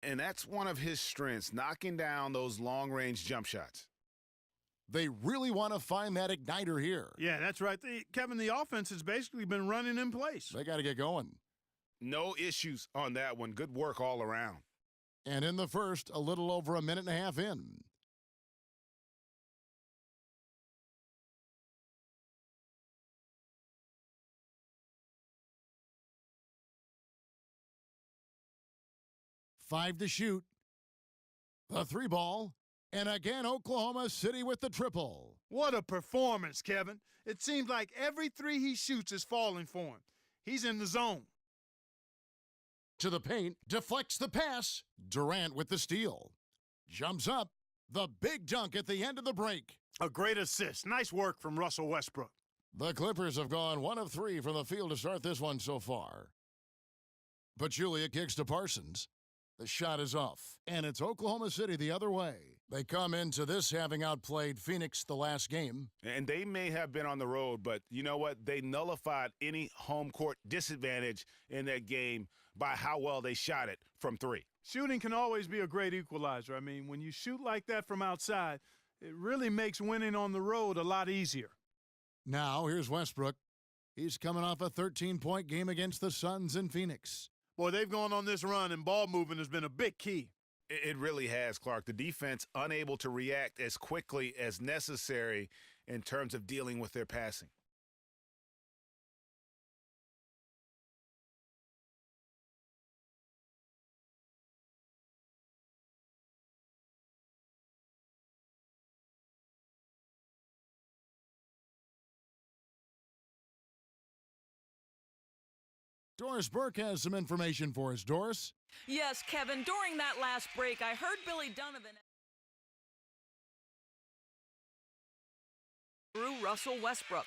And that's one of his strengths, knocking down those long-range jump shots. They really want to find that igniter here. Yeah, that's right. Kevin, the offense has basically been running in place. They got to get going. No issues on that one. Good work all around. And in the first, a little over a minute and a half in. Five to shoot. The three ball. And again, Oklahoma City with the triple. What a performance, Kevin. It seems like every three he shoots is falling for him. He's in the zone. To the paint, deflects the pass. Durant with the steal. Jumps up. The big dunk at the end of the break. A great assist. Nice work from Russell Westbrook. The Clippers have gone 1 of 3 from the field to start this one so far. Pachulia kicks to Parsons. The shot is off, and it's Oklahoma City the other way. They come into this having outplayed Phoenix the last game. And they may have been on the road, but you know what? They nullified any home court disadvantage in that game by how well they shot it from three. Shooting can always be a great equalizer. I mean, when you shoot like that from outside, it really makes winning on the road a lot easier. Now, here's Westbrook. He's coming off a 13-point game against the Suns in Phoenix. Boy, they've gone on this run, and ball movement has been a big key. It really has, Clark. The defense unable to react as quickly as necessary in terms of dealing with their passing. Doris Burke has some information for us. Doris? Yes, Kevin, during that last break, I heard Billy Donovan through Russell Westbrook.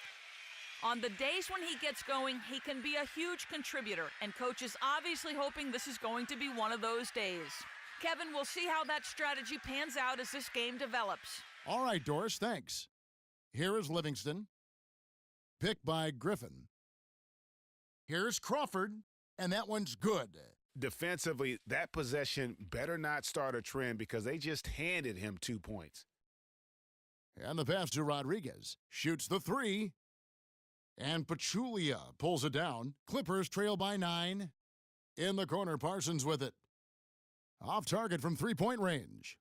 On the days when he gets going, he can be a huge contributor, and Coach is obviously hoping this is going to be one of those days. Kevin, we'll see how that strategy pans out as this game develops. All right, Doris, thanks. Here is Livingston. Picked by Griffin. Here's Crawford, and that one's good. Defensively, that possession better not start a trend because they just handed him 2 points. And the pass to Rodriguez. Shoots the three. And Pachulia pulls it down. Clippers trail by 9. In the corner, Parsons with it. Off target from three-point range.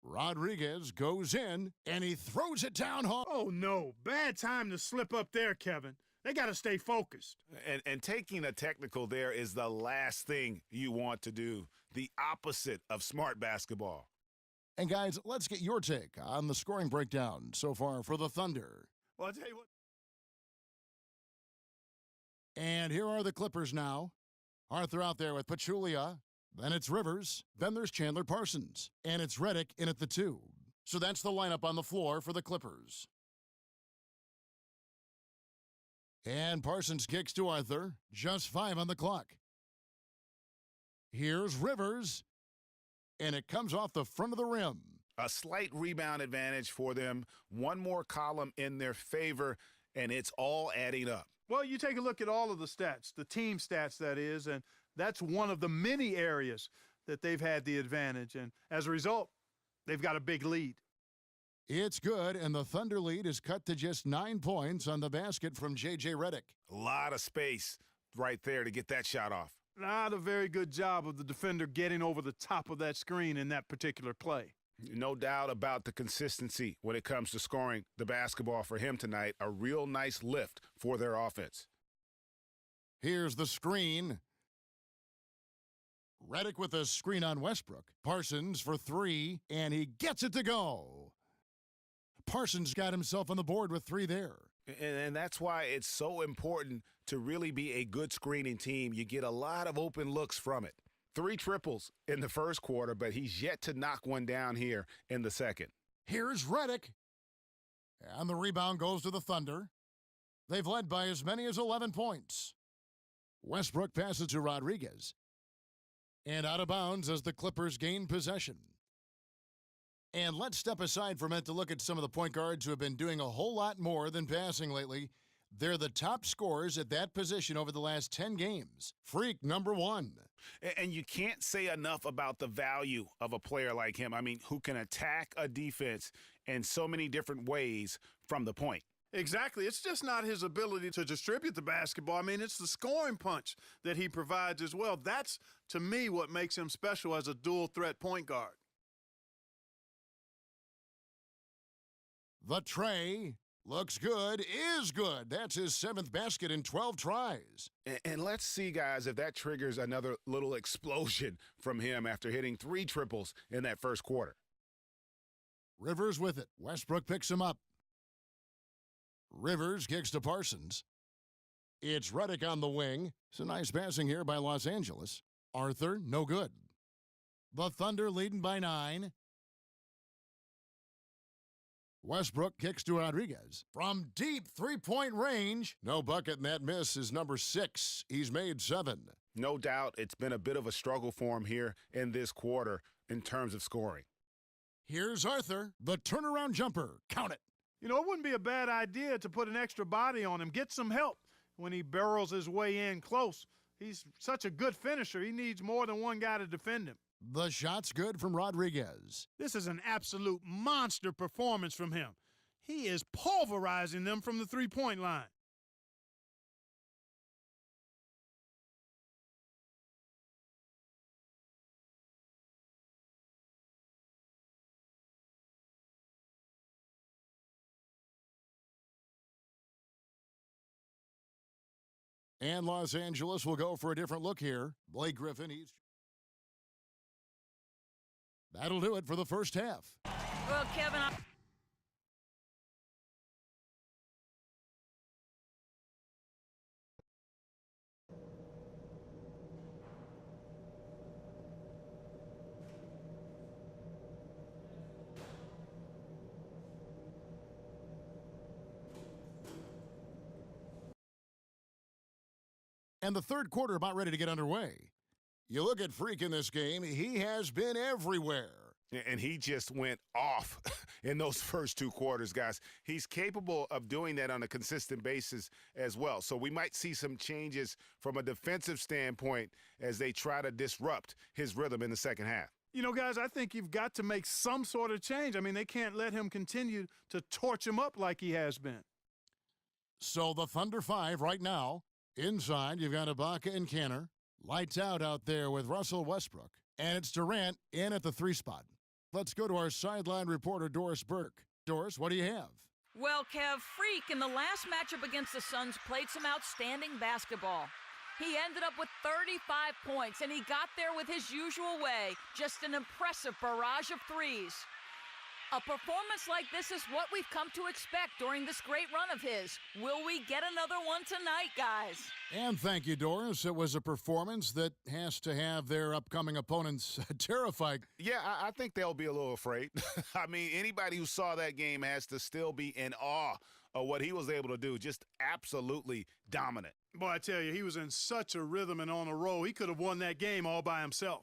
Rodriguez goes in, and he throws it down hard. Oh, no. Bad time to slip up there, Kevin. They got to stay focused. And taking a technical there is the last thing you want to do. The opposite of smart basketball. And, guys, let's get your take on the scoring breakdown so far for the Thunder. Well, I'll tell you what. And here are the Clippers now. Arthur out there with Pachulia. Then it's Rivers. Then there's Chandler Parsons. And it's Redick in at the 2. So that's the lineup on the floor for the Clippers. And Parsons kicks to Arthur. Just 5 on the clock. Here's Rivers. And it comes off the front of the rim. A slight rebound advantage for them. One more column in their favor, and it's all adding up. Well, you take a look at all of the stats, the team stats, that is, and that's one of the many areas that they've had the advantage. And as a result, they've got a big lead. It's good, and the Thunder lead is cut to just 9 points on the basket from J.J. Redick. A lot of space right there to get that shot off. Not a very good job of the defender getting over the top of that screen in that particular play. No doubt about the consistency when it comes to scoring the basketball for him tonight. A real nice lift for their offense. Here's the screen. Redick with a screen on Westbrook. Parsons for 3, and he gets it to go. Parsons got himself on the board with 3 there. And that's why it's so important to really be a good screening team. You get a lot of open looks from it. 3 triples in the first quarter, but he's yet to knock one down here in the second. Here's Redick. And the rebound goes to the Thunder. They've led by as many as 11 points. Westbrook passes to Rodriguez. And out of bounds as the Clippers gain possession. And let's step aside for a minute to look at some of the point guards who have been doing a whole lot more than passing lately. They're the top scorers at that position over the last 10 games. Freak number 1. And you can't say enough about the value of a player like him. I mean, who can attack a defense in so many different ways from the point. Exactly. It's just not his ability to distribute the basketball. I mean, it's the scoring punch that he provides as well. That's, to me, what makes him special as a dual-threat point guard. The tray looks good, is good. That's his 7th basket in 12 tries. And let's see, guys, if that triggers another little explosion from him after hitting 3 triples in that first quarter. Rivers with it. Westbrook picks him up. Rivers kicks to Parsons. It's Redick on the wing. It's a nice passing here by Los Angeles. Arthur, no good. The Thunder leading by 9. Westbrook kicks to Rodriguez. From deep three-point range. No bucket, and that miss is number 6. He's made 7. No doubt it's been a bit of a struggle for him here in this quarter in terms of scoring. Here's Arthur, the turnaround jumper. Count it. You know, it wouldn't be a bad idea to put an extra body on him, get some help when he barrels his way in close. He's such a good finisher. He needs more than one guy to defend him. The shot's good from Rodriguez. This is an absolute monster performance from him. He is pulverizing them from the three-point line. And Los Angeles will go for a different look here. Blake Griffin, that'll do it for the first half. Well, Kevin, And the third quarter about ready to get underway. You look at Freak in this game, he has been everywhere. And he just went off in those first 2 quarters, guys. He's capable of doing that on a consistent basis as well. So we might see some changes from a defensive standpoint as they try to disrupt his rhythm in the second half. You know, guys, I think you've got to make some sort of change. I mean, they can't let him continue to torch him up like he has been. So the Thunder 5 right now. Inside, you've got Ibaka and Kanter. Lights out there with Russell Westbrook. And it's Durant in at the 3 spot. Let's go to our sideline reporter, Doris Burke. Doris, what do you have? well, Kev, Freak in the last matchup against the Suns played some outstanding basketball. He ended up with 35 points, and he got there with his usual way, just an impressive barrage of threes. A performance like this is what we've come to expect during this great run of his. Will we get another one tonight, guys? And thank you, Doris. It was a performance that has to have their upcoming opponents terrified. Yeah, I think they'll be a little afraid. I mean, anybody who saw that game has to still be in awe of what he was able to do. Just absolutely dominant. Boy, I tell you, he was in such a rhythm and on a roll. He could have won that game all by himself.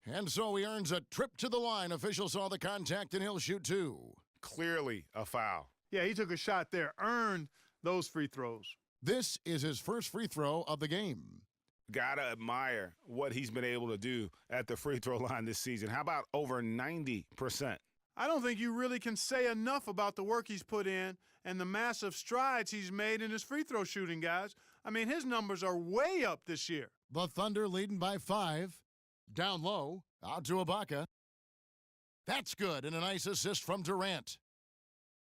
And so he earns a trip to the line. Official saw the contact, and he'll shoot 2. Clearly a foul. Yeah, he took a shot there, earned those free throws. This is his first free throw of the game. Gotta admire what he's been able to do at the free throw line this season. How about over 90%? I don't think you really can say enough about the work he's put in and the massive strides he's made in his free throw shooting, guys. I mean, his numbers are way up this year. The Thunder leading by 5. Down low, out to Ibaka. That's good, and a nice assist from Durant.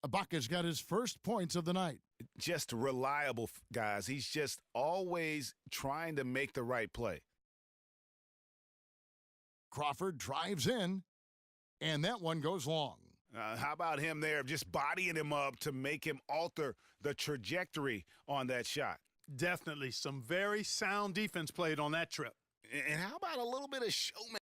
Ibaka's got his first points of the night. Just reliable, guys. He's just always trying to make the right play. Crawford drives in, and that one goes long. How about him there, just bodying him up to make him alter the trajectory on that shot? Definitely some very sound defense played on that trip. And how about a little bit of showman?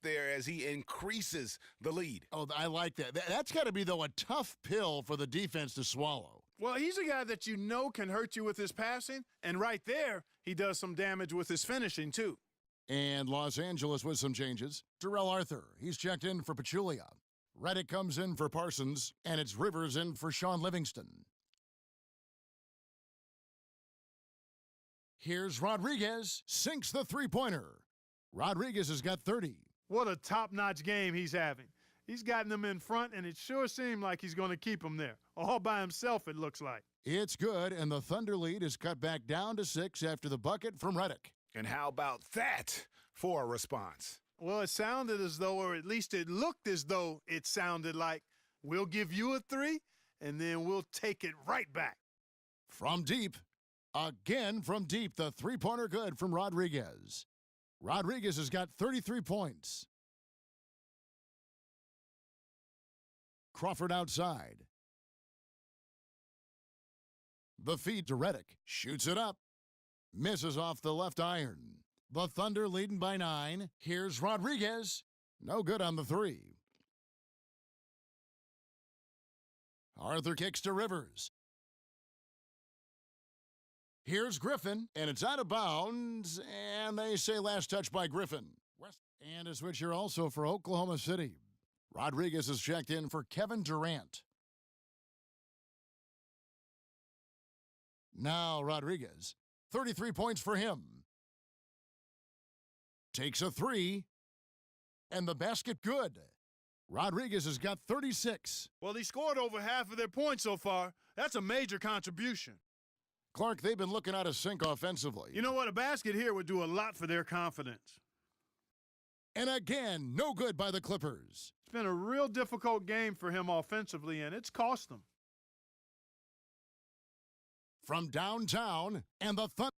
there as he increases the lead. Oh, I like that. That's got to be, though, a tough pill for the defense to swallow. Well, he's a guy that you know can hurt you with his passing, and right there, he does some damage with his finishing, too. And Los Angeles with some changes. Terrell Arthur, he's checked in for Pachulia. Reddick comes in for Parsons, and it's Rivers in for Sean Livingston. Here's Rodriguez, sinks the three-pointer. Rodriguez has got 30. What a top-notch game he's having. He's gotten them in front, and it sure seemed like he's going to keep them there. All by himself, it looks like. It's good, and the Thunder lead is cut back down to 6 after the bucket from Reddick. And how about that for a response? Well, it sounded as though, or at least it looked as though it sounded like, we'll give you a 3, and then we'll take it right back. From deep, again from deep, the three-pointer good from Rodriguez. Rodriguez has got 33 points. Crawford outside. The feed to Reddick. Shoots it up. Misses off the left iron. The Thunder leading by 9. Here's Rodriguez. No good on the 3. Arthur kicks to Rivers. Here's Griffin, and it's out of bounds, and they say last touch by Griffin. And a switch here also for Oklahoma City. Rodriguez is checked in for Kevin Durant. Now Rodriguez, 33 points for him. Takes a 3, and the basket good. Rodriguez has got 36. Well, he scored over half of their points so far. That's a major contribution. Clark, they've been looking out of sync offensively. You know what? A basket here would do a lot for their confidence. And again, no good by the Clippers. It's been a real difficult game for him offensively, and it's cost them. From downtown, and the Thunder.